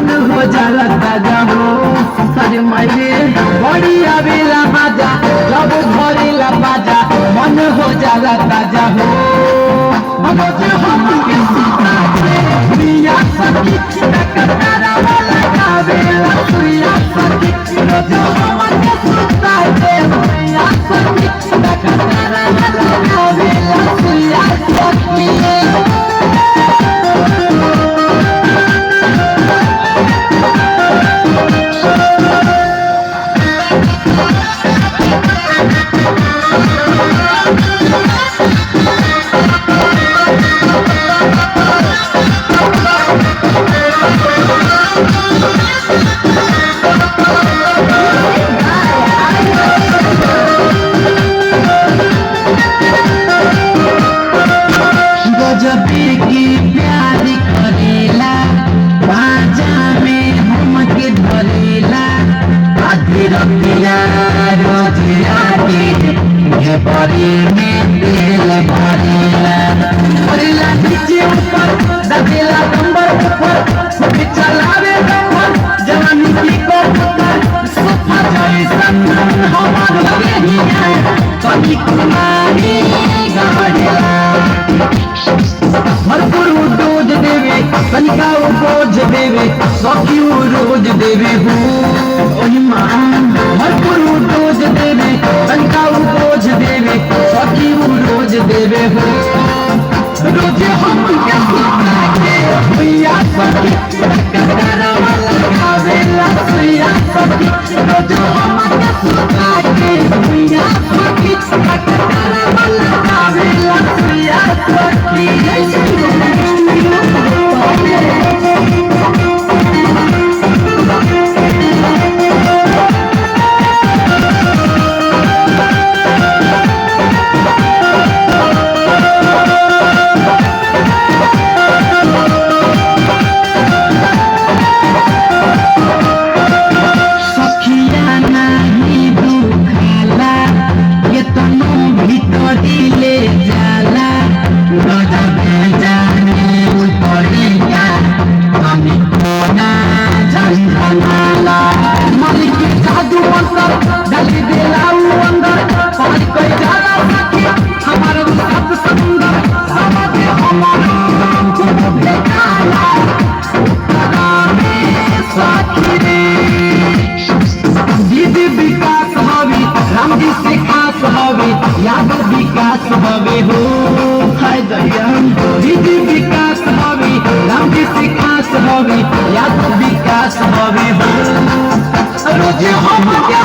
मन हो जाला ताजा हो। अरे मायरे बड़ी आवेला मजा जब धरेला बाजा मन हो जाला ताजा हो। रोज हम के सीता के प्रिया सखी टकरारा वाला गावेला प्रिया सखी रोज हम के सीता के प्रिया सखी टकरारा वाला गावेला प्रिया सखी। गजबे की प्यार करेला बाजा में हमके धरेला आधी रतिया रोज आके घेपरे में तेल भरेला भरेला नीचे ऊपर दबेला नंबर ऊपर चलावे नंबर जवानी की कोपर सोफा जैसन हमार यही है कभी कुमारी गहरेला भरपूर रोज देवे कनिका बोझ देवे सखी रोज देवे हो। भरपूर रोज देवे कनिका बोझ देवे सखी रोज देवे हो। रोज हम भैया सखी टकरारा वाला गावेला भैया सखी रोज हम भैया सखी टकरारा वाला गावेला भैया सखी। यादव विकास हवे हो हाय दया दीदी विकास हवे राम जी से खास हवे यादव विकास हवे हो। रोज हम क्या